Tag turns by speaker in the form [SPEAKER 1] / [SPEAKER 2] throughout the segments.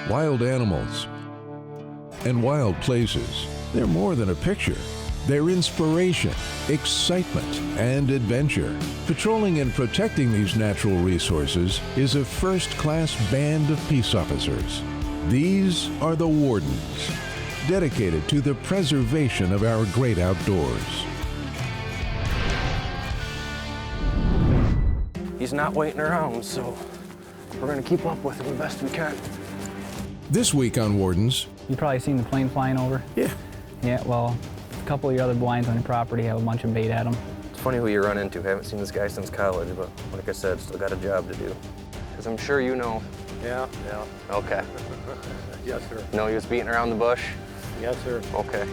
[SPEAKER 1] wild animals, and wild places. They're more than a picture. They're inspiration, excitement, and adventure. Patrolling and protecting these natural resources is a first-class band of peace officers. These are the Wardens, dedicated to the preservation of our great outdoors.
[SPEAKER 2] He's not waiting around, so we're going to keep up with him the best we can.
[SPEAKER 1] This week on Wardens.
[SPEAKER 3] You've probably seen the plane flying over?
[SPEAKER 2] Yeah.
[SPEAKER 3] Yeah, well, a couple of your other blinds on your property have a bunch of bait at them.
[SPEAKER 2] It's funny who you run into. I haven't seen this guy since college, but like I said, still got a job to do. Because I'm sure you know.
[SPEAKER 4] Yeah.
[SPEAKER 2] Okay.
[SPEAKER 4] Yes, sir.
[SPEAKER 2] No use beating around the bush?
[SPEAKER 4] Yes, sir.
[SPEAKER 2] Okay.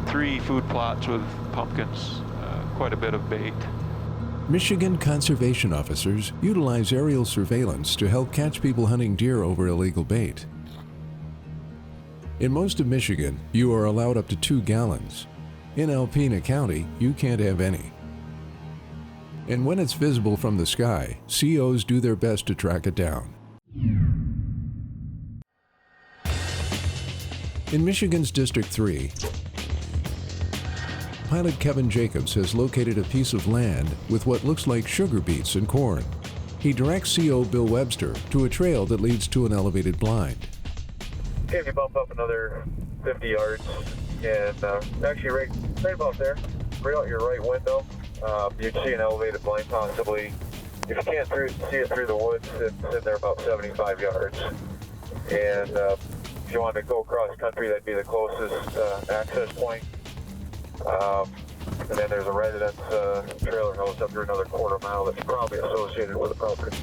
[SPEAKER 5] Three food plots with pumpkins, quite a bit of bait.
[SPEAKER 1] Michigan conservation officers utilize aerial surveillance to help catch people hunting deer over illegal bait. In most of Michigan, you are allowed up to 2 gallons. In Alpena County, you can't have any. And when it's visible from the sky, C.O.s do their best to track it down. In Michigan's District 3, pilot Kevin Jacobs has located a piece of land with what looks like sugar beets and corn. He directs C.O. Bill Webster to a trail that leads to an elevated blind.
[SPEAKER 6] If you bump up another 50 yards, and actually right about there, right out your right window, you'd see an elevated blind possibly. If you can't see it through the woods, it's in there about 75 yards. And if you want to go across country, that'd be the closest access point. And then there's a residence trailer house up here another quarter mile that's probably associated with the property.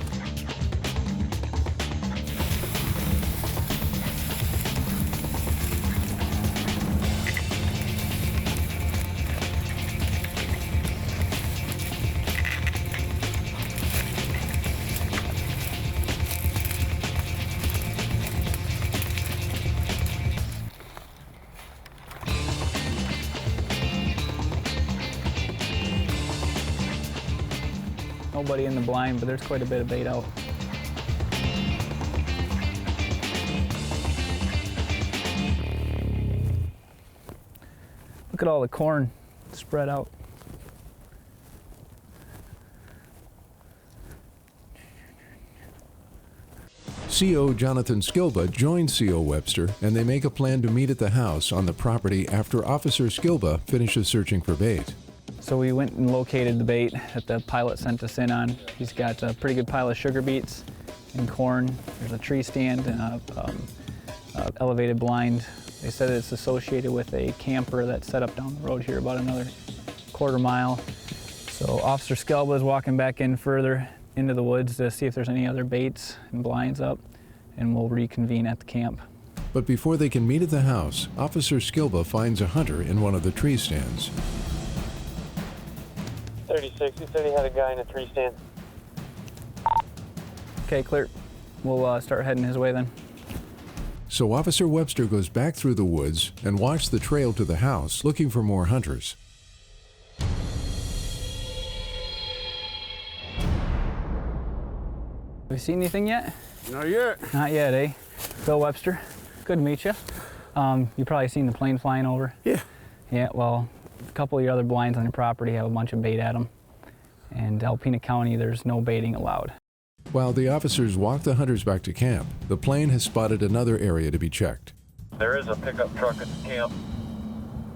[SPEAKER 3] Nobody in the blind, but there's quite a bit of bait out. Look at all the corn spread out.
[SPEAKER 1] C.O. Jonathan Skilba joins C.O. Webster, and they make a plan to meet at the house on the property after Officer Skilba finishes searching for bait.
[SPEAKER 3] So we went and located the bait that the pilot sent us in on. He's got a pretty good pile of sugar beets and corn. There's a tree stand and a elevated blind. They said it's associated with a camper that's set up down the road here about another quarter mile. So Officer Skilba is walking back in further into the woods to see if there's any other baits and blinds up, and we'll reconvene at the camp.
[SPEAKER 1] But before they can meet at the house, Officer Skilba finds a hunter in one of the tree stands.
[SPEAKER 6] 36, he said he had a guy in a tree stand.
[SPEAKER 3] Okay, clear. We'll start heading his way then.
[SPEAKER 1] So Officer Webster goes back through the woods and walks the trail to the house looking for more hunters.
[SPEAKER 3] Have you seen anything yet?
[SPEAKER 4] Not yet.
[SPEAKER 3] Not yet, eh? Bill Webster, good to meet you. You've probably seen the plane flying over?
[SPEAKER 4] Yeah.
[SPEAKER 3] Yeah, well, a couple of your other blinds on your property have a bunch of bait at them. And Alpena County, there's no baiting allowed.
[SPEAKER 1] While the officers walk the hunters back to camp, the plane has spotted another area to be checked.
[SPEAKER 6] There is a pickup truck at the camp,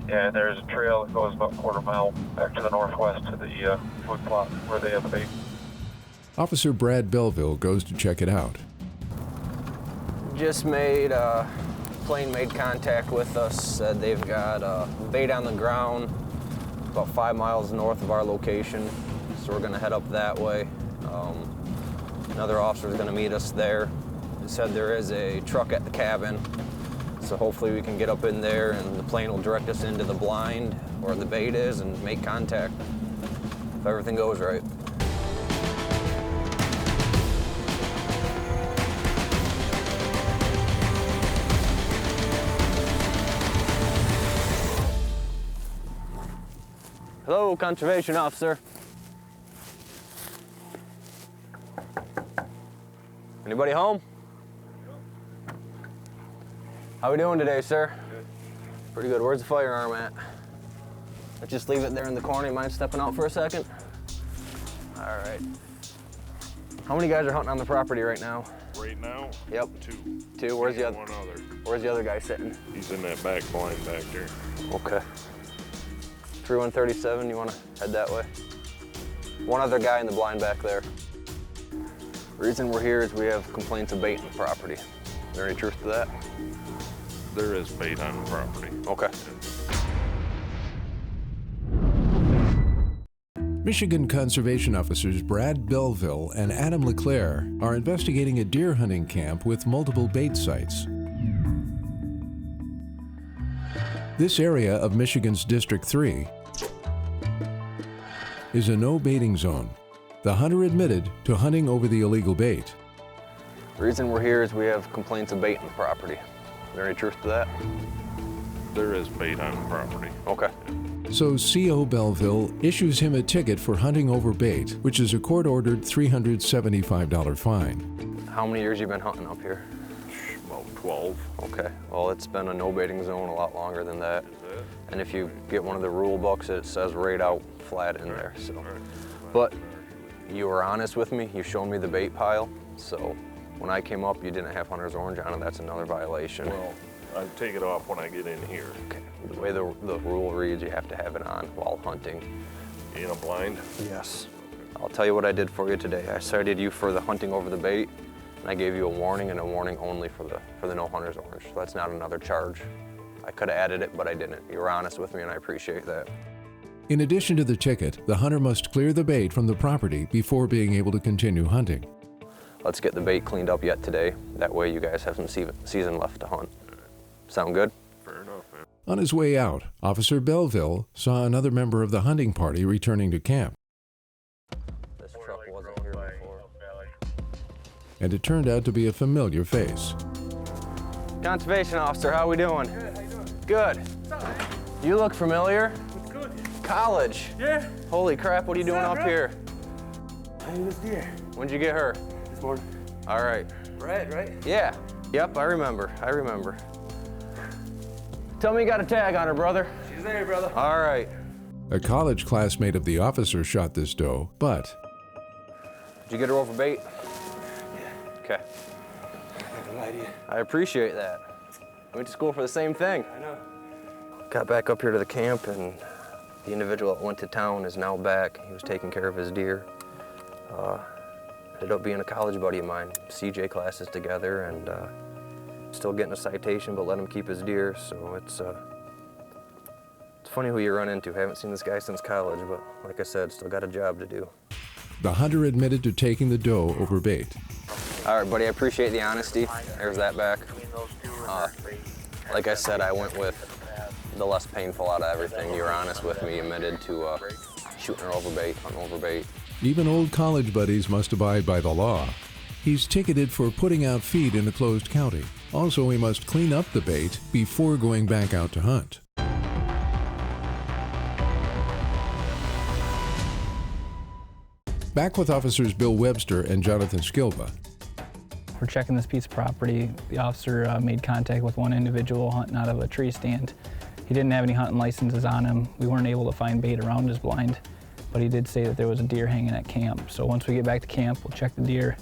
[SPEAKER 6] and there's a trail that goes about a quarter mile back to the northwest to the food plot where they have the bait.
[SPEAKER 1] Officer Brad Belleville goes to check it out.
[SPEAKER 2] Just made, plane made contact with us, said they've got bait on the ground about 5 miles north of our location, so we're gonna head up that way. Another officer is going to meet us there. He said there is a truck at the cabin, so hopefully we can get up in there and the plane will direct us into the blind where the bait is and make contact if everything goes right. Hello, conservation officer. Anybody home? How we doing today, sir?
[SPEAKER 4] Good.
[SPEAKER 2] Pretty good. Where's the firearm at? Let's just leave it there in the corner. You mind stepping out for a second? All right. How many guys are hunting on the property right now?
[SPEAKER 7] Right now?
[SPEAKER 2] Yep.
[SPEAKER 7] Two.
[SPEAKER 2] Two. Where's the other?
[SPEAKER 7] One other.
[SPEAKER 2] Where's the other guy sitting?
[SPEAKER 7] He's in that back blind back there.
[SPEAKER 2] Okay. 3137, you want to head that way? One other guy in the blind back there. The reason we're here is we have complaints of bait on the property. Is there any truth to that?
[SPEAKER 7] There is bait on the property.
[SPEAKER 2] Okay.
[SPEAKER 1] Michigan conservation officers Brad Belleville and Adam LeClaire are investigating a deer hunting camp with multiple bait sites. This area of Michigan's District 3 is a no baiting zone. The hunter admitted to hunting over the illegal bait.
[SPEAKER 2] The reason we're here is we have complaints of bait on the property. Is there any truth to that?
[SPEAKER 7] There is bait on the property.
[SPEAKER 2] Okay.
[SPEAKER 1] So C.O. Belleville issues him a ticket for hunting over bait, which is a court-ordered $375 fine.
[SPEAKER 2] How many years you been hunting up here?
[SPEAKER 7] About 12.
[SPEAKER 2] Okay. Well, it's been a no baiting zone a lot longer than that.
[SPEAKER 7] Is it?
[SPEAKER 2] And if you get one of the rule books, it says right out flat in there. So, but you were honest with me. You showed me the bait pile. So when I came up, you didn't have hunter's orange on it. That's another violation.
[SPEAKER 7] Well, I take it off when I get in here.
[SPEAKER 2] Okay. The way the rule reads, you have to have it on while hunting.
[SPEAKER 7] In a blind?
[SPEAKER 2] Yes. I'll tell you what I did for you today. I cited you for the hunting over the bait, and I gave you a warning and a warning only for the no hunter's orange. So that's not another charge. I could have added it, but I didn't. You were honest with me, and I appreciate that.
[SPEAKER 1] In addition to the ticket, the hunter must clear the bait from the property before being able to continue hunting.
[SPEAKER 2] Let's get the bait cleaned up yet today. That way you guys have some season left to hunt. Sound good?
[SPEAKER 7] Fair enough, man.
[SPEAKER 1] On his way out, Officer Belleville saw another member of the hunting party returning to camp,
[SPEAKER 2] This truck wasn't here before.
[SPEAKER 1] and it turned out to be a familiar face.
[SPEAKER 2] Conservation officer, how we doing?
[SPEAKER 8] Good, how you doing?
[SPEAKER 2] Good. You look familiar.
[SPEAKER 8] It's good.
[SPEAKER 2] College.
[SPEAKER 8] Yeah.
[SPEAKER 2] Holy crap, what are you doing
[SPEAKER 8] up,
[SPEAKER 2] up
[SPEAKER 8] bro?
[SPEAKER 2] here?
[SPEAKER 8] I need this deer.
[SPEAKER 2] When'd you get her?
[SPEAKER 8] This morning.
[SPEAKER 2] All right.
[SPEAKER 8] Red, right?
[SPEAKER 2] Yeah. Yep, I remember. Tell me you got a tag on her, brother.
[SPEAKER 8] She's there, brother.
[SPEAKER 2] All right.
[SPEAKER 1] A college classmate of the officer shot this doe, but
[SPEAKER 2] Did you get her over bait?
[SPEAKER 8] Yeah.
[SPEAKER 2] Okay.
[SPEAKER 8] I'm not gonna lie to you.
[SPEAKER 2] I appreciate that. I went to school for the same thing.
[SPEAKER 8] I know.
[SPEAKER 2] Got back up here to the camp, and the individual that went to town is now back. He was taking care of his deer. Ended up being a college buddy of mine. CJ classes together, and still getting a citation, but let him keep his deer. So it's funny who you run into. Haven't seen this guy since college, but like I said, still got a job to do.
[SPEAKER 1] the hunter admitted to taking the doe over bait.
[SPEAKER 2] All right, buddy, I appreciate the honesty. There's that back. Like I said, I went with the less painful out of everything. You were honest with me, admitted to shooting her over bait, hunting over bait.
[SPEAKER 1] Even old college buddies must abide by the law. He's ticketed for putting out feed in a closed county. Also, he must clean up the bait before going back out to hunt. Back with officers Bill Webster and Jonathan Skilva.
[SPEAKER 3] We're checking this piece of property. The officer made contact with one individual hunting out of a tree stand. He didn't have any hunting licenses on him. We weren't able to find bait around his blind, but he did say that there was a deer hanging at camp. So once we get back to camp, we'll check the deer,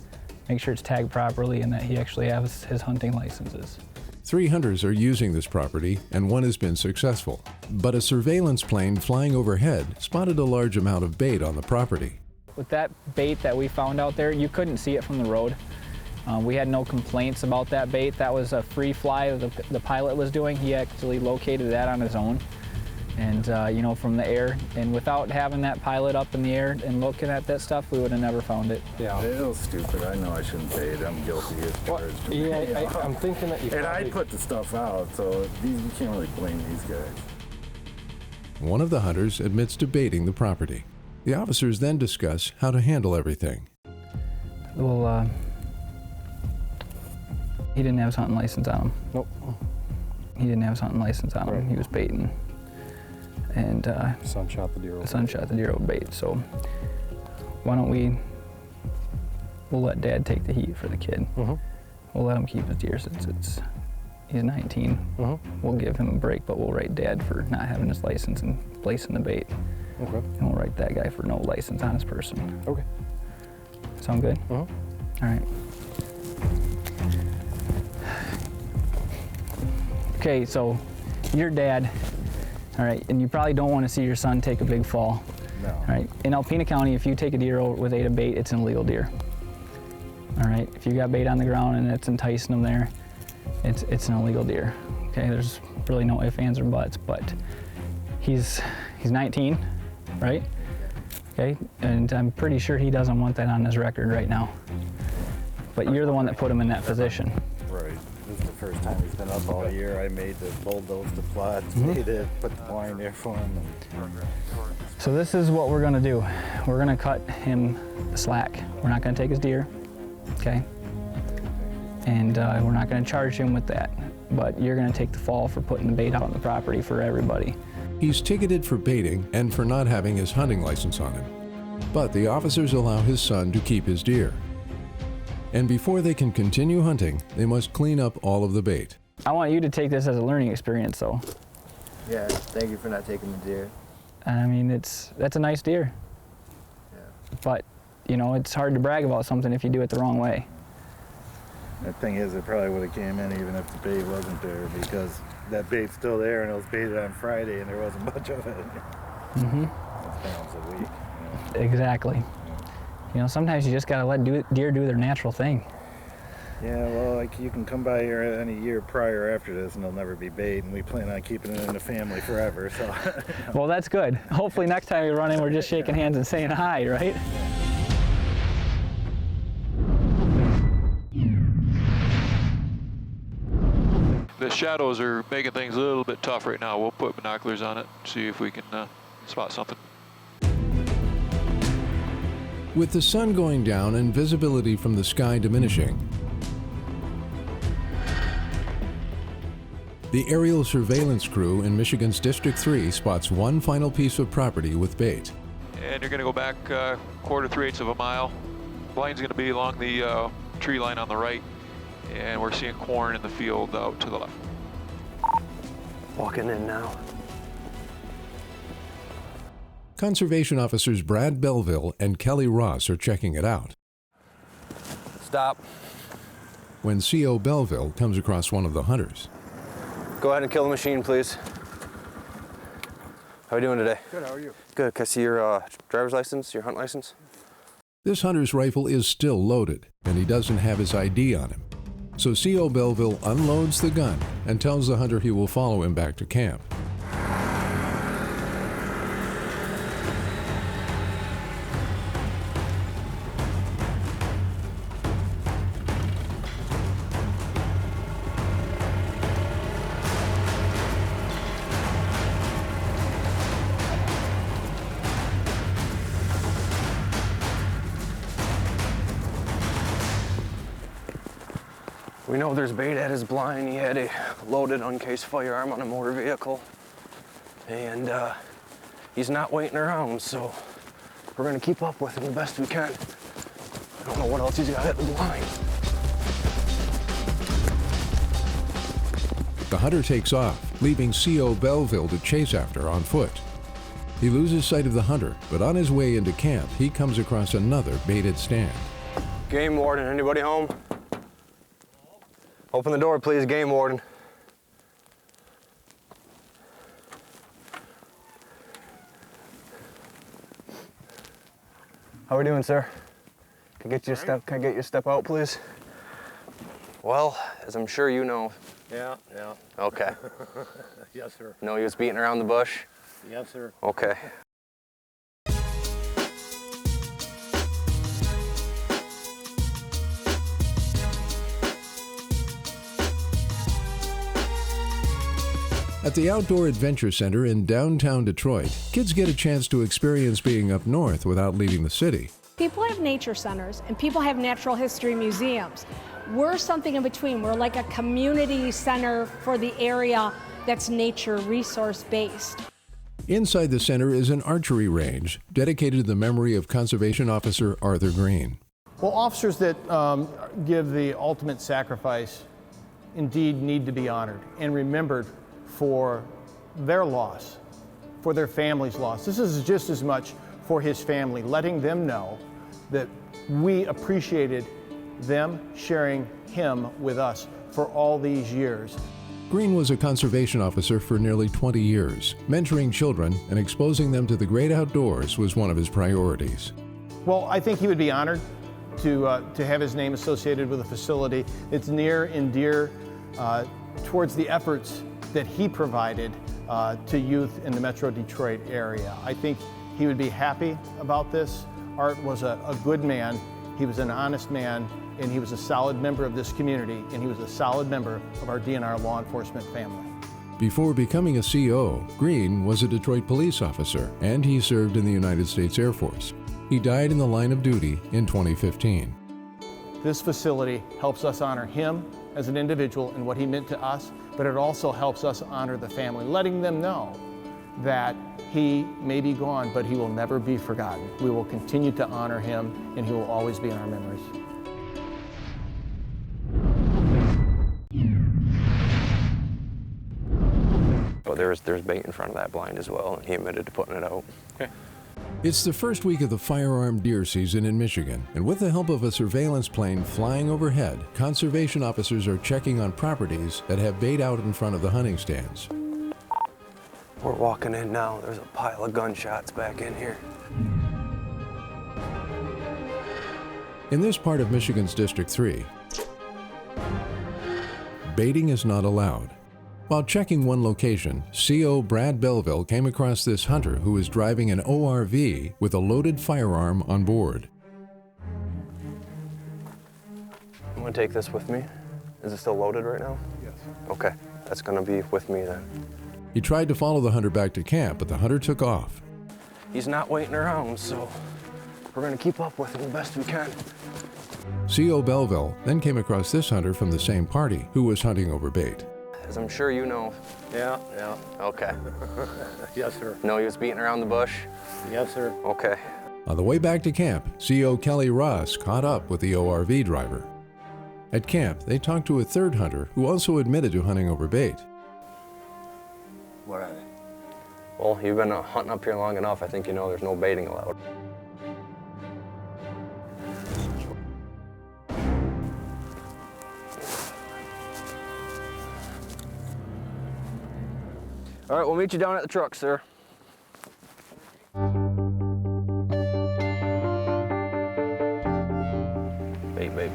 [SPEAKER 3] make sure it's tagged properly, and that he actually has his hunting licenses.
[SPEAKER 1] 3 hunters are using this property, and one has been successful. But a surveillance plane flying overhead spotted a large amount of bait on the property.
[SPEAKER 3] With that bait that we found out there, you couldn't see it from the road. We had no complaints about that bait. That was a free fly the pilot was doing. He actually located that on his own. And you know, from the air, and without having that pilot up in the air and looking at that stuff, we would have never found it.
[SPEAKER 9] Yeah. It was stupid. I know I shouldn't say it. I'm guilty as charged.
[SPEAKER 4] Yeah, I'm thinking that you
[SPEAKER 9] And
[SPEAKER 4] probably...
[SPEAKER 9] I put the stuff out, so you can't really blame these guys.
[SPEAKER 1] One of the hunters admits to baiting the property. The officers then discuss how to handle everything.
[SPEAKER 3] Well, he didn't have his hunting license on him.
[SPEAKER 4] Nope.
[SPEAKER 3] He didn't have his hunting license on him.
[SPEAKER 4] Right.
[SPEAKER 3] He was baiting. And
[SPEAKER 4] Son shot the deer.
[SPEAKER 3] the son shot the deer with bait. So why don't we'll let Dad take the heat for the kid.
[SPEAKER 4] Mm-hmm.
[SPEAKER 3] We'll let him keep his deer since he's 19.
[SPEAKER 4] Mm-hmm.
[SPEAKER 3] We'll give him a break, but we'll write Dad for not having his license and placing the bait.
[SPEAKER 4] Okay.
[SPEAKER 3] And we'll write that guy for no license on his person.
[SPEAKER 4] Okay.
[SPEAKER 3] Sound good?
[SPEAKER 4] Mm-hmm.
[SPEAKER 3] All right. Okay, so your dad, all right, and you probably don't want to see your son take a big fall.
[SPEAKER 9] No.
[SPEAKER 3] All right, in Alpena County, if you take a deer with a bait, it's an illegal deer. All right, if you got bait on the ground and it's enticing them there, it's an illegal deer. Okay, there's really no ifs, ands, or buts, but he's 19, right? Okay, and I'm pretty sure he doesn't want that on his record right now. But you're the one that put him in that position.
[SPEAKER 9] Right. This is the first time he's been up all year. I made the bulldoze the plots, made it, put the blind there for him.
[SPEAKER 3] So this is what we're gonna do. We're gonna cut him the slack. We're not gonna take his deer, okay? And we're not gonna charge him with that. But you're gonna take the fall for putting the bait out on the property for everybody.
[SPEAKER 1] He's ticketed for baiting and for not having his hunting license on him. But the officers allow his son to keep his deer. And before they can continue hunting, they must clean up all of the bait.
[SPEAKER 3] I want you to take this as a learning experience, though.
[SPEAKER 10] Yeah, thank you for not taking the deer.
[SPEAKER 3] And I mean, that's a nice deer.
[SPEAKER 10] Yeah.
[SPEAKER 3] But, you know, it's hard to brag about something if you do it the wrong way.
[SPEAKER 9] The thing is, it probably would have came in even if the bait wasn't there, because that bait's still there and it was baited on Friday and there wasn't much of it.
[SPEAKER 3] Mm-hmm.
[SPEAKER 9] It's been almost a week. You know.
[SPEAKER 3] Exactly. You know, sometimes you just gotta let deer do their natural thing.
[SPEAKER 9] Yeah, well, like you can come by here any year prior after this and they'll never be bait, and we plan on keeping it in the family forever, so.
[SPEAKER 3] Well, that's good. Hopefully next time we run in, we're just shaking hands and saying hi, right?
[SPEAKER 5] The shadows are making things a little bit tough right now. We'll put binoculars on it, see if we can spot something.
[SPEAKER 1] With the sun going down and visibility from the sky diminishing, the aerial surveillance crew in Michigan's District 3 spots one final piece of property with bait.
[SPEAKER 5] And you're going to go back 1/4 3/8 of a mile. Blind's going to be along the tree line on the right, and we're seeing corn in the field out to the left.
[SPEAKER 2] Walking in now.
[SPEAKER 1] Conservation officers Brad Belville and Kelly Ross are checking it out
[SPEAKER 2] Stop.
[SPEAKER 1] when C.O. Belville comes across one of the hunters.
[SPEAKER 2] Go ahead and kill the machine, please. How are you doing today?
[SPEAKER 4] Good, how are you?
[SPEAKER 2] Good. Can I see your driver's license, your hunt license?
[SPEAKER 1] This hunter's rifle is still loaded, and he doesn't have his ID on him. So C.O. Belville unloads the gun and tells the hunter he will follow him back to camp.
[SPEAKER 2] We know there's bait at his blind. He had a loaded uncased firearm on a motor vehicle. And he's not waiting around, so we're gonna keep up with him the best we can. I don't know what else he's got at the blind.
[SPEAKER 1] The hunter takes off, leaving C.O. Belville to chase after on foot. He loses sight of the hunter, but on his way into camp, he comes across another baited stand.
[SPEAKER 2] Game warden, anybody home? Open the door, please, game warden. How are we doing, sir? Can I get you to step out, please? Well, as I'm sure you know.
[SPEAKER 4] Yeah.
[SPEAKER 2] Okay.
[SPEAKER 4] Yes, sir.
[SPEAKER 2] Know he was beating around the bush?
[SPEAKER 9] Yes, sir.
[SPEAKER 2] Okay.
[SPEAKER 1] At the Outdoor Adventure Center in downtown Detroit, kids get a chance to experience being up north without leaving the city.
[SPEAKER 11] People have nature centers and people have natural history museums. We're something in between. We're like a community center for the area that's nature resource based.
[SPEAKER 1] Inside the center is an archery range dedicated to the memory of Conservation Officer Arthur Green.
[SPEAKER 12] Well, officers that give the ultimate sacrifice indeed need to be honored and remembered for their loss, for their family's loss. This is just as much for his family, letting them know that we appreciated them sharing him with us for all these years.
[SPEAKER 1] Green was a conservation officer for nearly 20 years. Mentoring children and exposing them to the great outdoors was one of his priorities.
[SPEAKER 12] Well, I think he would be honored to have his name associated with a facility that's near and dear towards the efforts that he provided to youth in the Metro Detroit area. I think he would be happy about this. Art was a good man, he was an honest man, and he was a solid member of this community, and he was a solid member of our DNR law enforcement family.
[SPEAKER 1] Before becoming a CO, Green was a Detroit police officer, and he served in the United States Air Force. He died in the line of duty in 2015.
[SPEAKER 12] This facility helps us honor him as an individual and what he meant to us, but it also helps us honor the family, letting them know that he may be gone, but he will never be forgotten. We will continue to honor him, and he will always be in our memories.
[SPEAKER 2] Oh, there's bait in front of that blind as well, and he admitted to putting it out. Okay.
[SPEAKER 1] It's the first week of the firearm deer season in Michigan, and with the help of a surveillance plane flying overhead, conservation officers are checking on properties that have bait out in front of the hunting stands.
[SPEAKER 2] We're walking in now. There's a pile of gunshots back in here.
[SPEAKER 1] In this part of Michigan's District 3, baiting is not allowed. While checking one location, CO Brad Belleville came across this hunter who was driving an ORV with a loaded firearm on board.
[SPEAKER 2] I'm gonna take this with me. Is it still loaded right now?
[SPEAKER 4] Yes.
[SPEAKER 2] Okay, that's gonna be with me then.
[SPEAKER 1] He tried to follow the hunter back to camp, but the hunter took off.
[SPEAKER 2] He's not waiting around, so we're gonna keep up with him the best we can.
[SPEAKER 1] CO Belleville then came across this hunter from the same party who was hunting over bait.
[SPEAKER 2] As I'm sure you know.
[SPEAKER 9] Yeah.
[SPEAKER 2] Okay.
[SPEAKER 9] Yes, sir.
[SPEAKER 2] No, he was beating around the bush?
[SPEAKER 9] Yes, sir.
[SPEAKER 2] Okay.
[SPEAKER 1] On the way back to camp, CO Kelly Ross caught up with the ORV driver. At camp, they talked to a third hunter who also admitted to hunting over bait.
[SPEAKER 9] What are they?
[SPEAKER 2] Well, you've been hunting up here long enough. I think you know there's no baiting allowed. All right, we'll meet you down at the truck, sir.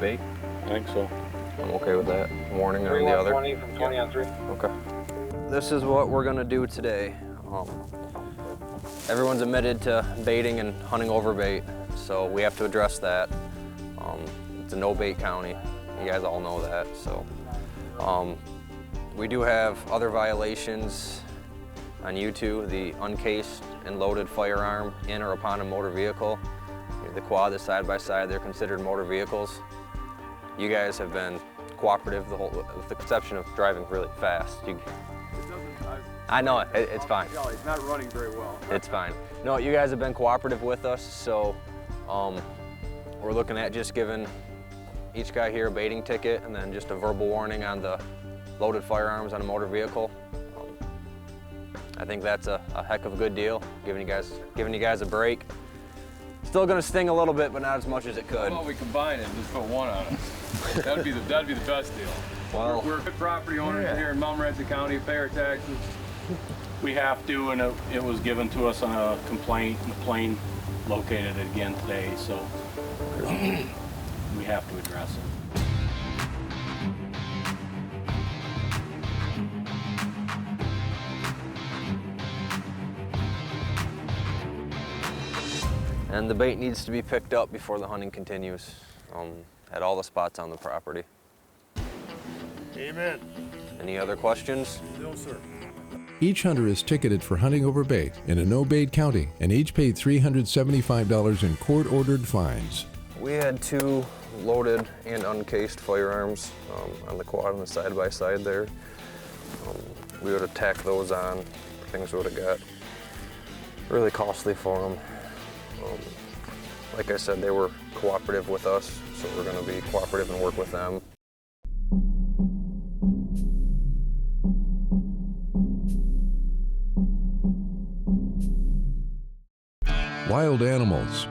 [SPEAKER 2] Bait.
[SPEAKER 7] I think so.
[SPEAKER 2] I'm okay with that. Warning on the other.
[SPEAKER 6] 20 from 20 on 3.
[SPEAKER 2] Okay. This is what we're gonna do today. Everyone's admitted to baiting and hunting over bait, so we have to address that. It's a no bait county. You guys all know that. So we do have other violations on U2, the uncased and loaded firearm in or upon a motor vehicle. The quad, the side-by-side, they're considered motor vehicles. You guys have been cooperative, with the exception of driving really fast. I know it, it's fine.
[SPEAKER 7] No, he's not running very well.
[SPEAKER 2] It's fine. No, you guys have been cooperative with us, so we're looking at just giving each guy here a baiting ticket and then just a verbal warning on the loaded firearms on a motor vehicle. I think that's a heck of a good deal, giving you guys a break. Still gonna sting a little bit, but not as much as it could.
[SPEAKER 13] How about we combine it and just put one on it? That'd be the best deal.
[SPEAKER 2] Well,
[SPEAKER 13] we're good property owners here in Montmorency County, pay our taxes. We have to, and it was given to us on a complaint, and the plane located it again today, so we have to address it.
[SPEAKER 2] And the bait needs to be picked up before the hunting continues at all the spots on the property.
[SPEAKER 9] Amen.
[SPEAKER 2] Any other questions?
[SPEAKER 9] No, sir.
[SPEAKER 1] Each hunter is ticketed for hunting over bait in a no-bait county, and each paid $375 in court-ordered fines.
[SPEAKER 2] We had 2 loaded and uncased firearms on the quad and the side-by-side there. We would have tacked those on. Things would have got really costly for them. Like I said, they were cooperative with us, so we're going to be cooperative and work with them.
[SPEAKER 1] Wild animals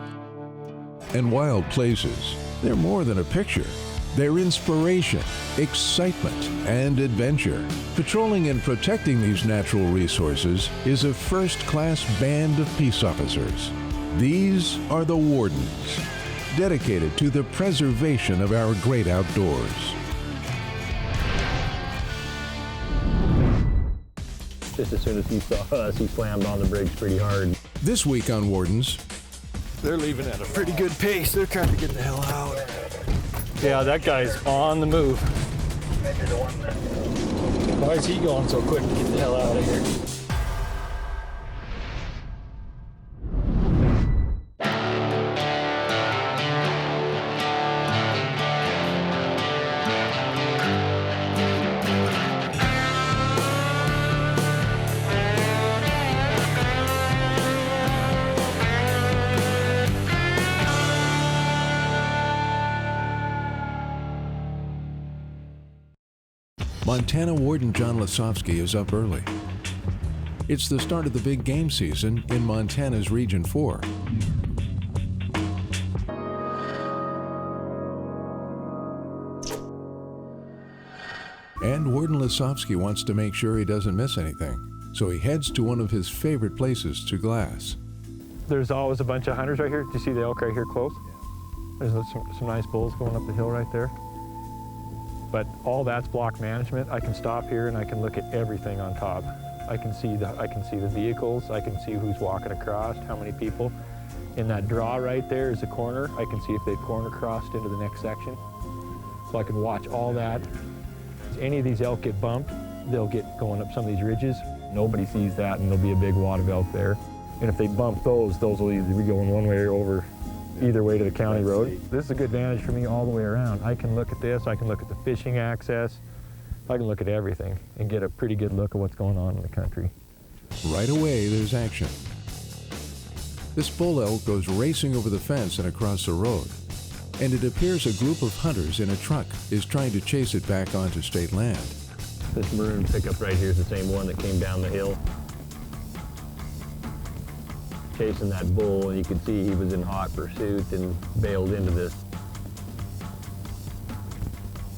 [SPEAKER 1] and wild places. They're more than a picture. They're inspiration, excitement, and adventure. Patrolling and protecting these natural resources is a first-class band of peace officers. These are the Wardens, dedicated to the preservation of our great outdoors.
[SPEAKER 14] Just as soon as he saw us, he slammed on the brakes pretty hard.
[SPEAKER 1] This week on Wardens,
[SPEAKER 4] They're leaving at a pretty good pace. They're trying to get the hell out. Yeah, that guy's on the move. Why is he going so quick to get the hell out of here?
[SPEAKER 1] Montana Warden John Lesofski is up early. It's the start of the big game season in Montana's Region 4. And Warden Lesofski wants to make sure he doesn't miss anything, so he heads to one of his favorite places to glass.
[SPEAKER 4] There's always a bunch of hunters right here. Do you see the elk right here close? There's some nice bulls going up the hill right there. But all that's block management. I can stop here and I can look at everything on top. I can see the vehicles. I can see who's walking across, how many people. In that draw right there is a corner. I can see if they've corner crossed into the next section. So I can watch all that. If any of these elk get bumped, they'll get going up some of these ridges. Nobody sees that, and there'll be a big wad of elk there. And if they bump those will either be going one way or over either way to the county road. This is a good advantage for me all the way around. I can look at this, I can look at the fishing access, I can look at everything and get a pretty good look at what's going on in the country.
[SPEAKER 1] Right away, there's action. This bull elk goes racing over the fence and across the road, and it appears a group of hunters in a truck is trying to chase it back onto state land.
[SPEAKER 14] This maroon pickup right here is the same one that came down the hill, chasing that bull, and you could see he was in hot pursuit and bailed into this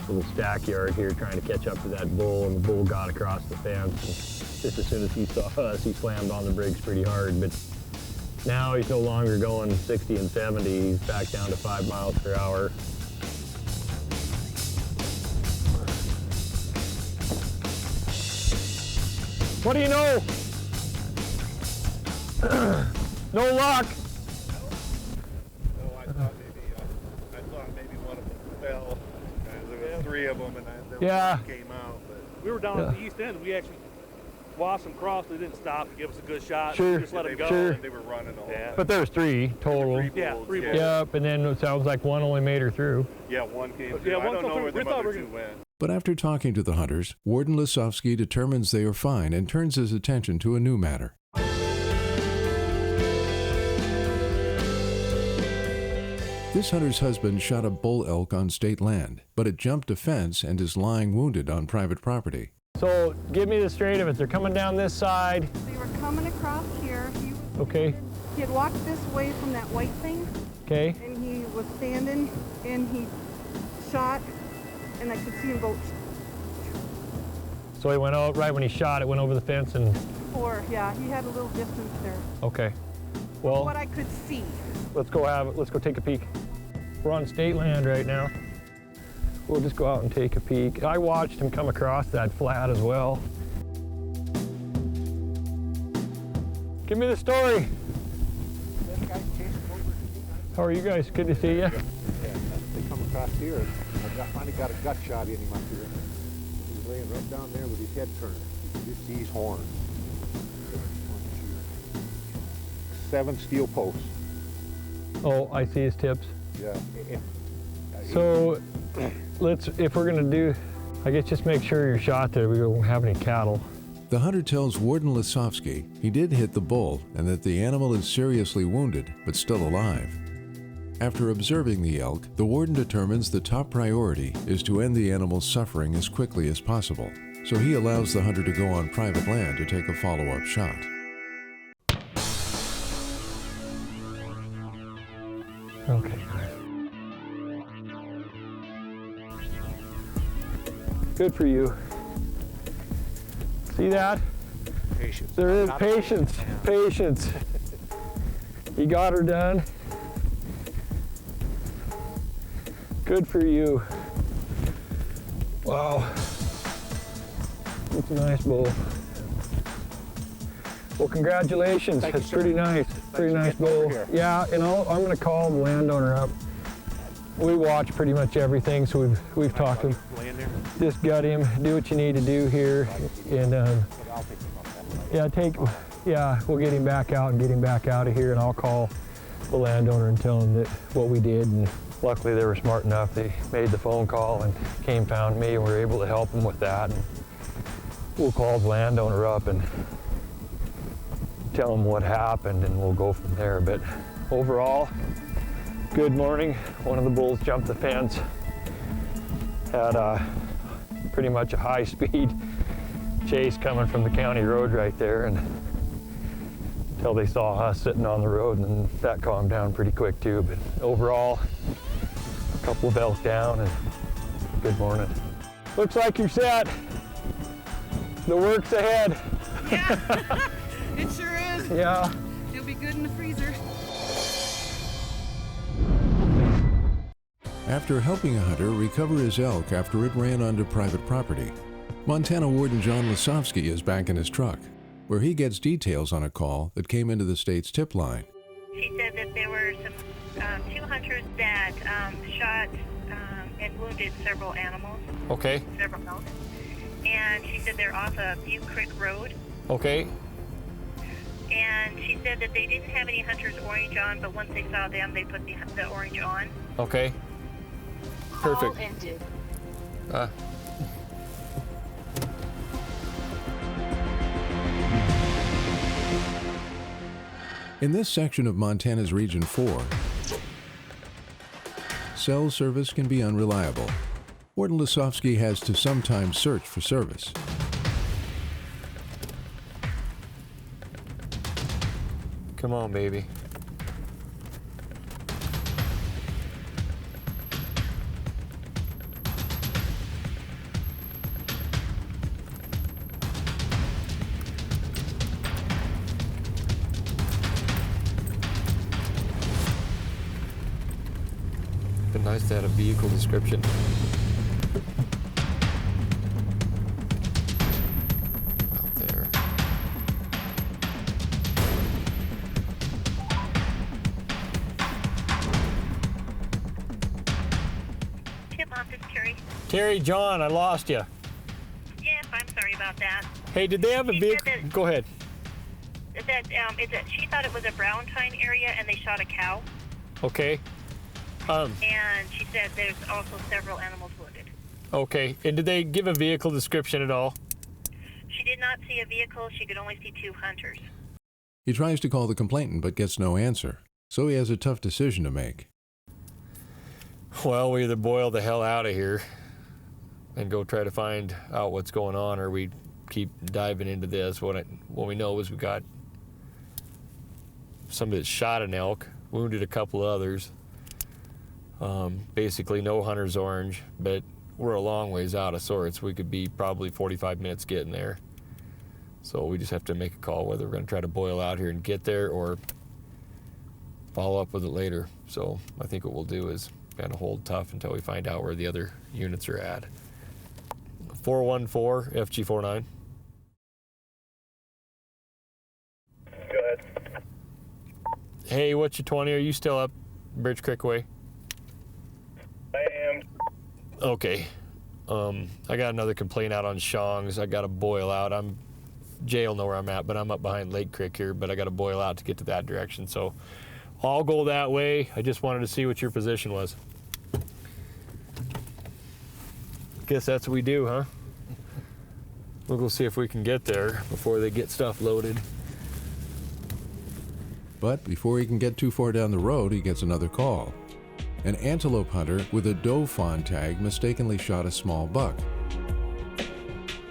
[SPEAKER 14] little stackyard here trying to catch up to that bull, and the bull got across the fence, and just as soon as he saw us, he slammed on the brakes pretty hard. But now he's no longer going 60 and 70, he's back down to 5 miles per hour.
[SPEAKER 4] What do you know? No luck.
[SPEAKER 9] Oh, I thought maybe one of them fell. There was 3 of them, and then
[SPEAKER 4] Yeah.
[SPEAKER 9] one came out. But
[SPEAKER 7] We were down at the east end. We actually watched them cross. They didn't stop to give us a good shot.
[SPEAKER 4] Sure.
[SPEAKER 7] We just let them go.
[SPEAKER 4] Sure.
[SPEAKER 9] they were running all.
[SPEAKER 7] Yeah.
[SPEAKER 4] But there was 3 total.
[SPEAKER 7] Yeah, 3 bulls.
[SPEAKER 4] Yep, and then it sounds like one only made her through.
[SPEAKER 9] Yeah, one came.
[SPEAKER 7] Yeah,
[SPEAKER 9] I
[SPEAKER 7] one
[SPEAKER 9] don't
[SPEAKER 7] come
[SPEAKER 9] know
[SPEAKER 7] through.
[SPEAKER 9] where
[SPEAKER 7] We
[SPEAKER 9] the
[SPEAKER 7] thought
[SPEAKER 9] other
[SPEAKER 7] we were
[SPEAKER 9] 2 went.
[SPEAKER 1] But after talking to the hunters, Warden Lesofski determines they are fine and turns his attention to a new matter. This hunter's husband shot a bull elk on state land, but it jumped a fence and is lying wounded on private property.
[SPEAKER 4] So give me the straight of it. They're coming down this side.
[SPEAKER 15] They were coming across here.
[SPEAKER 4] Okay.
[SPEAKER 15] He had walked this way from that white thing.
[SPEAKER 4] Okay.
[SPEAKER 15] And he was standing and he shot and I could see him go.
[SPEAKER 4] So he went out right when he shot, it went over the fence and...
[SPEAKER 15] Yeah, he had a little distance there.
[SPEAKER 4] Okay. Well,
[SPEAKER 15] What I could see.
[SPEAKER 4] let's go take a peek. We're on state land right now. We'll just go out and take a peek. I watched him come across that flat as well. Give me the story.
[SPEAKER 9] That guy chased him over
[SPEAKER 4] How are you guys? Good to see you.
[SPEAKER 16] Yeah, they come across here. I finally got a gut shot in him up here. He was laying right down there with his head turned. You see his horns. 7 steel posts.
[SPEAKER 4] Oh, I see his tips.
[SPEAKER 16] Yeah.
[SPEAKER 4] So if we're gonna do, I guess just make sure you're shot that we don't have any cattle.
[SPEAKER 1] The hunter tells Warden Lesofski he did hit the bull and that the animal is seriously wounded but still alive. After observing the elk, the warden determines the top priority is to end the animal's suffering as quickly as possible, so he allows the hunter to go on private land to take a follow-up shot.
[SPEAKER 4] Okay. Good for you. See that?
[SPEAKER 16] Patience.
[SPEAKER 4] There is patience. Patience. You got her done. Good for you. Wow. It's a nice bull. Well, congratulations. That's pretty nice. Pretty nice bull. Yeah, you know, I'm going to call the landowner up. We watch pretty much everything, so we've talked to him. Just gut him, do what you need to do here, and we'll get him back out and get him back out of here, and I'll call the landowner and tell him that what we did. And luckily, they were smart enough. They made the phone call and came, found me, and we were able to help them with that. And we'll call the landowner up and tell him what happened, and we'll go from there. But overall, good morning. One of the bulls jumped the fence, had pretty much a high-speed chase coming from the county road right there, and until they saw us sitting on the road, and that calmed down pretty quick too. But overall, a couple of elk down, and good morning. Looks like you're set. The work's ahead.
[SPEAKER 15] Yeah, it sure is.
[SPEAKER 4] Yeah.
[SPEAKER 15] It'll be good in the freezer.
[SPEAKER 1] After helping a hunter recover his elk after it ran onto private property, Montana Warden John Lesofski is back in his truck, where he gets details on a call that came into the state's tip line.
[SPEAKER 17] She said that there were some 2 hunters that shot and wounded several animals.
[SPEAKER 4] Okay.
[SPEAKER 17] Several elk. And she said they're off a Butte Creek Road.
[SPEAKER 4] Okay.
[SPEAKER 17] And she said that they didn't have any hunter's orange on, but once they saw them, they put the orange on.
[SPEAKER 4] Okay. Perfect.
[SPEAKER 17] Call ended.
[SPEAKER 1] In this section of Montana's Region 4, cell service can be unreliable. Warden Lesofski has to sometimes search for service.
[SPEAKER 4] Come on, baby. Been nice to have a vehicle description. Out there.
[SPEAKER 17] Tip office, Carrie.
[SPEAKER 4] Terry, John, I lost you.
[SPEAKER 17] Yes, I'm sorry about that.
[SPEAKER 4] Hey, did they have a
[SPEAKER 17] She
[SPEAKER 4] vehicle?
[SPEAKER 17] said that-
[SPEAKER 4] Go ahead.
[SPEAKER 17] She thought it was a brown tine area, and they shot a cow.
[SPEAKER 4] Okay.
[SPEAKER 17] And she said there's also several animals wounded.
[SPEAKER 4] Okay. And did they give a vehicle description at all?
[SPEAKER 17] She did not see a vehicle. She could only see 2 hunters.
[SPEAKER 1] He tries to call the complainant but gets no answer, so he has a tough decision to make.
[SPEAKER 4] Well, we either boil the hell out of here and go try to find out what's going on, or we keep diving into this. What we know is we got somebody that shot an elk, wounded a couple others. Basically no hunter's orange, but we're a long ways out of sorts. We could be probably 45 minutes getting there. So we just have to make a call whether we're going to try to boil out here and get there or follow up with it later. So I think what we'll do is kind of hold tough until we find out where the other units are at. 414 FG49.
[SPEAKER 6] Go ahead.
[SPEAKER 4] Hey, what's your 20? Are you still up?
[SPEAKER 14] Birch Creek way?
[SPEAKER 6] I am.
[SPEAKER 14] Okay. I got another complaint out on Shong's. I got to boil out. Jay will know where I'm at, but I'm up behind Lake Creek here, but I got to boil out to get to that direction. So I'll go that way. I just wanted to see what your position was. Guess that's what we do, huh? We'll go see if we can get there before they get stuff loaded.
[SPEAKER 1] But before he can get too far down the road, he gets another call. An antelope hunter with a doe fawn tag mistakenly shot a small buck.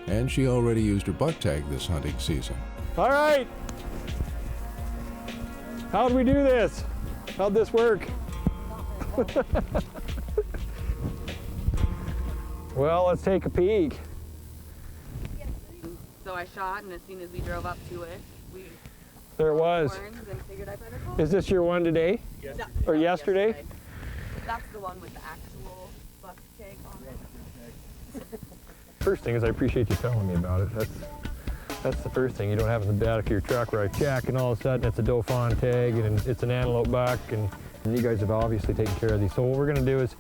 [SPEAKER 1] And she already used her buck tag this hunting season.
[SPEAKER 4] All right. How'd we do this? How'd this work? Well, let's take a peek.
[SPEAKER 18] So I shot, and as soon as we drove up to it,
[SPEAKER 4] there it was.
[SPEAKER 18] And figured I better call.
[SPEAKER 4] Is this your one today?
[SPEAKER 18] Yes.
[SPEAKER 4] Or yesterday?
[SPEAKER 18] That's the one with the actual buck tag on it.
[SPEAKER 4] First thing is I appreciate you telling me about it. That's the first thing. You don't have it in the back of your truck where I check and all of a sudden it's a doe fawn tag and it's an antelope buck, and you guys have obviously taken care of these. So what we're gonna do is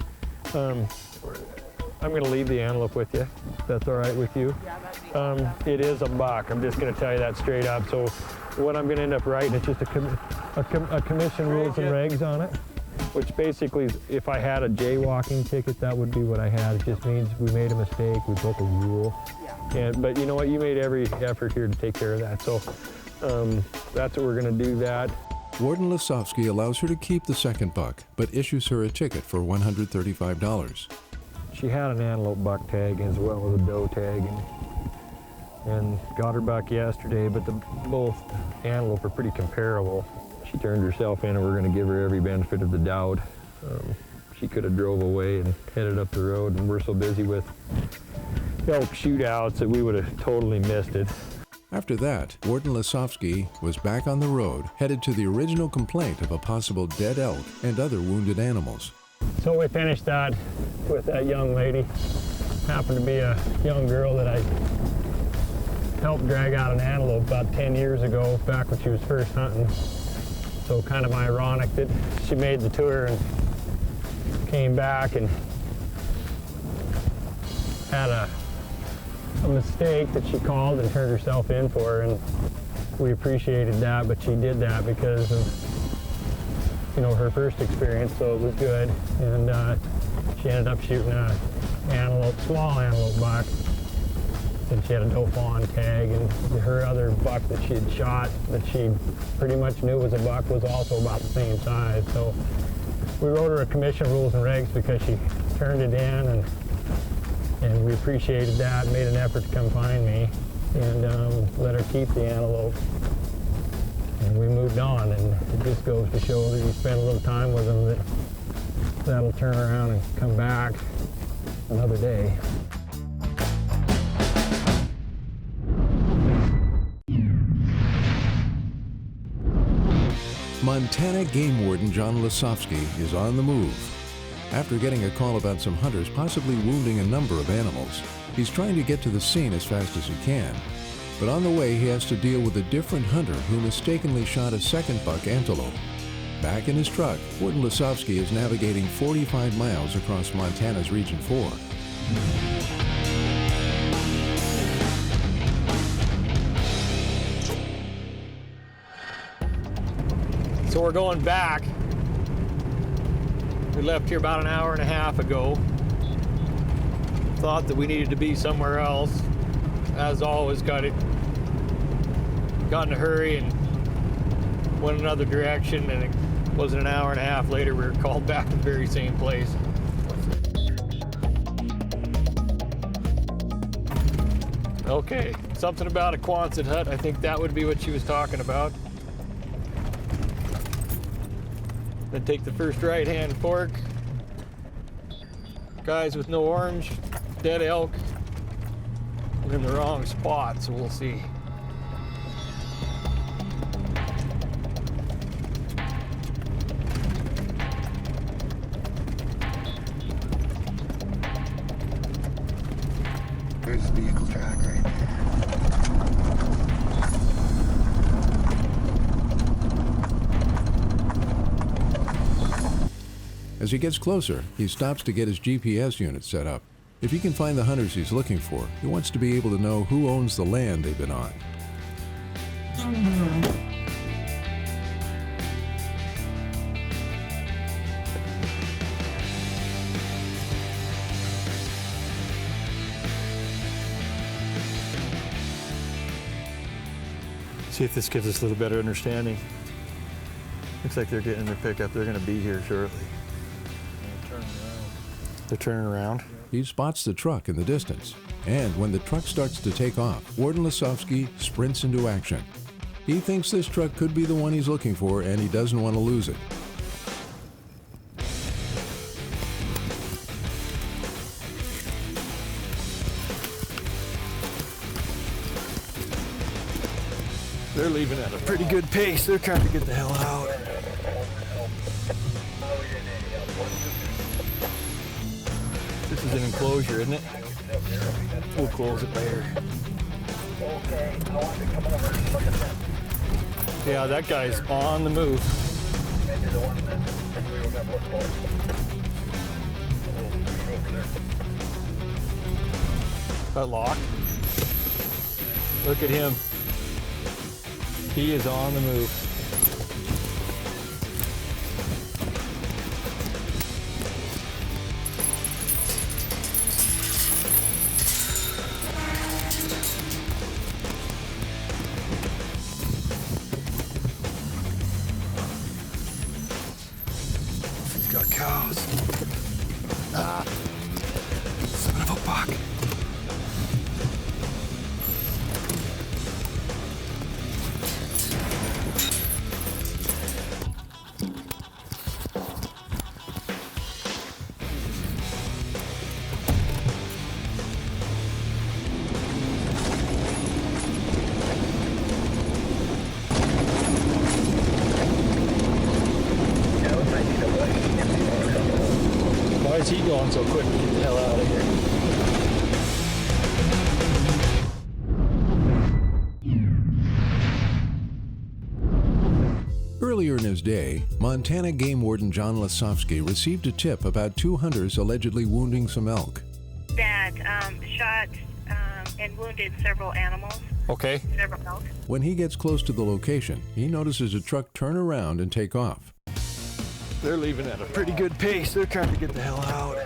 [SPEAKER 4] I'm gonna leave the antelope with you, if that's all right with you.
[SPEAKER 18] Yeah, that'd be awesome.
[SPEAKER 4] It is a buck. I'm just gonna tell you that straight up. So what I'm gonna end up writing is just a commission rules and regs on it, which basically is if I had a jaywalking ticket, that would be what I had. It just means we made a mistake, we broke a rule. Yeah. But you know what, you made every effort here to take care of that. So that's what we're gonna do that.
[SPEAKER 1] Warden Lesofski allows her to keep the second buck, but issues her a ticket for $135.
[SPEAKER 4] She had an antelope buck tag as well as a doe tag, and got her buck yesterday, but both antelope are pretty comparable. She turned herself in, and we're going to give her every benefit of the doubt. She could have drove away and headed up the road, and we're so busy with elk shootouts that we would have totally missed it.
[SPEAKER 1] After that, Warden Lesofski was back on the road, headed to the original complaint of a possible dead elk and other wounded animals.
[SPEAKER 4] So we finished that with that young lady. Happened to be a young girl that I helped drag out an antelope about 10 years ago, back when she was first hunting. So kind of ironic that she made the tour and came back and had a mistake that she called and turned herself in for, and we appreciated that, but she did that because of her first experience, so it was good. And she ended up shooting a small antelope buck, and she had a doe fawn tag, and her other buck that she had shot that she pretty much knew was a buck was also about the same size. So we wrote her a commission rules and regs because she turned it in, and we appreciated that, made an effort to come find me, and let her keep the antelope. And we moved on, and it just goes to show that you spend a little time with them, that'll turn around and come back another day.
[SPEAKER 1] Montana Game Warden John Lesofski is on the move. After getting a call about some hunters possibly wounding a number of animals, he's trying to get to the scene as fast as he can. But on the way, he has to deal with a different hunter who mistakenly shot a second buck antelope. Back in his truck, Warden Lesofski is navigating 45 miles across Montana's Region 4.
[SPEAKER 4] So we're going back. We left here about an hour and a half ago. Thought that we needed to be somewhere else. As always, got in a hurry and went another direction, and it wasn't an hour and a half later we were called back to the very same place. Okay, something about a Quonset hut. I think that would be what she was talking about. Then take the first right-hand fork. Guys with no orange, dead elk. We're in the wrong spot, so we'll see.
[SPEAKER 19] There's the vehicle track right there.
[SPEAKER 1] As he gets closer, he stops to get his GPS unit set up. If he can find the hunters he's looking for, he wants to be able to know who owns the land they've been on.
[SPEAKER 4] See if this gives us a little better understanding. Looks like they're getting their pickup. They're going to be here shortly. They're turning around.
[SPEAKER 1] He spots the truck in the distance, and when the truck starts to take off, Warden Lesofski sprints into action. He thinks this truck could be the one he's looking for, and he doesn't want to lose it.
[SPEAKER 4] They're leaving at a pretty good pace. They're trying to get the hell out. This is an enclosure, isn't it? We'll close it later. Yeah, that guy's on the move. That lock. Look at him. He is on the move. He's got cows. Ah, son of a buck. Why is he going so quick to get the hell out of here?
[SPEAKER 1] Earlier in his day, Montana Game Warden John Lesofski received a tip about 2 hunters allegedly wounding some elk.
[SPEAKER 17] That shot and wounded several animals.
[SPEAKER 4] Okay.
[SPEAKER 17] Several elk.
[SPEAKER 1] When he gets close to the location, he notices a truck turn around and take off.
[SPEAKER 4] They're leaving at a pretty good pace. They're trying to get the hell out.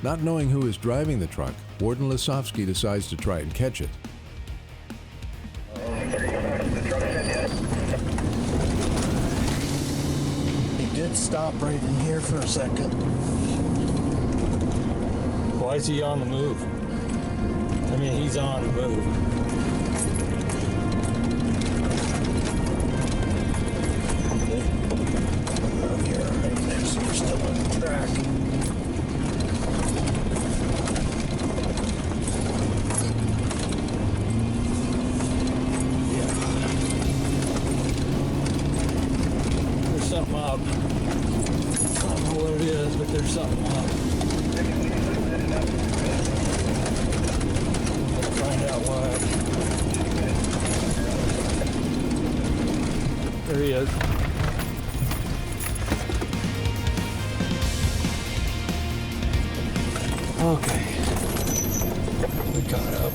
[SPEAKER 1] Not knowing who is driving the truck, Warden Lesofski decides to try and catch it.
[SPEAKER 19] He did stop right in here for a second.
[SPEAKER 4] Why is he on the move? I mean, he's on the move.
[SPEAKER 19] We're still on the track.
[SPEAKER 4] Yeah. There's something up. I don't know what it is, but there's something up. We'll find out why. There he is. Okay. We caught up.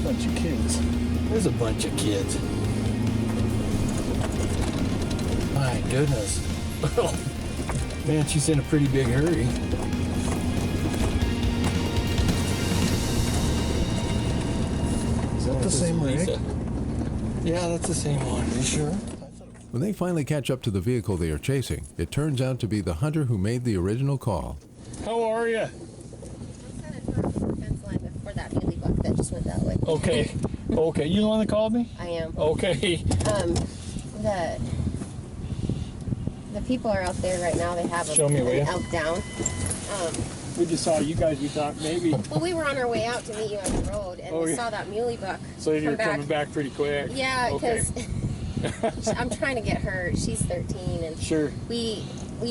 [SPEAKER 4] Bunch of kids. There's a bunch of kids. My goodness. Man, she's in a pretty big hurry.
[SPEAKER 19] Is that the same rig?
[SPEAKER 4] Yeah, that's the same one.
[SPEAKER 19] Are you sure?
[SPEAKER 1] When they finally catch up to the vehicle they are chasing, it turns out to be the hunter who made the original call.
[SPEAKER 4] How are you?
[SPEAKER 20] Fence line before that muley buck that just went that way.
[SPEAKER 4] Okay. Okay. You the one that called me?
[SPEAKER 20] I am.
[SPEAKER 4] Okay.
[SPEAKER 20] The people are out there right now. They have an elk down.
[SPEAKER 4] We just saw you guys. We thought maybe.
[SPEAKER 20] Well, we were on our way out to meet you on the road, and we saw that muley buck.
[SPEAKER 4] So you're coming back pretty quick.
[SPEAKER 20] Yeah, because I'm trying to get her. She's 13, and
[SPEAKER 4] sure.
[SPEAKER 20] We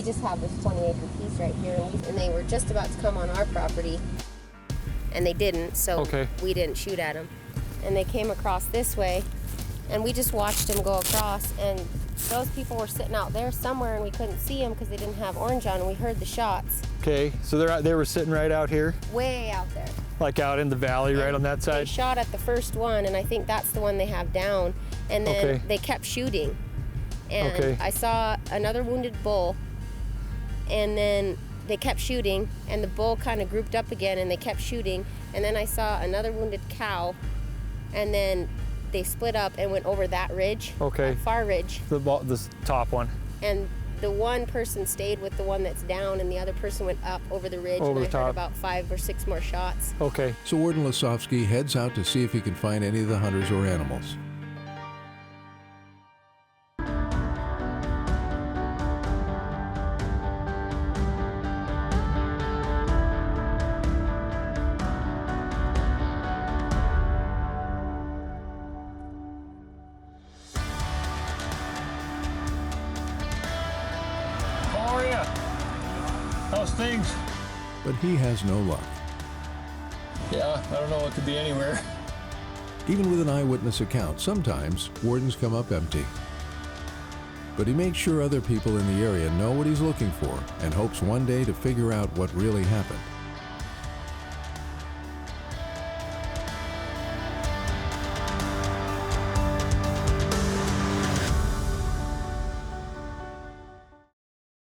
[SPEAKER 20] just have this 20-acre piece right here, and they were just about to come on our property, and they didn't. So we didn't shoot at them, and they came across this way, and we just watched them go across, and those people were sitting out there somewhere and we couldn't see them because they didn't have orange on, and we heard the shots.
[SPEAKER 4] Okay, so they were sitting right out here?
[SPEAKER 20] Way out there.
[SPEAKER 4] Like out in the valley, right on that side?
[SPEAKER 20] They shot at the first one, and I think that's the one they have down. And then they kept shooting. And I saw another wounded bull, and then they kept shooting, and the bull kind of grouped up again, and they kept shooting. And then I saw another wounded cow, and then they split up and went over that ridge, that far ridge.
[SPEAKER 4] The top one.
[SPEAKER 20] And the one person stayed with the one that's down, and the other person went up over the ridge, and I heard about 5 or 6 more shots.
[SPEAKER 1] Okay. So Warden Lesofski heads out to see if he can find any of the hunters or animals.
[SPEAKER 14] How's things?
[SPEAKER 1] But he has no luck.
[SPEAKER 14] Yeah, I don't know, it could be anywhere.
[SPEAKER 1] Even with an eyewitness account, sometimes wardens come up empty. But he makes sure other people in the area know what he's looking for and hopes one day to figure out what really happened.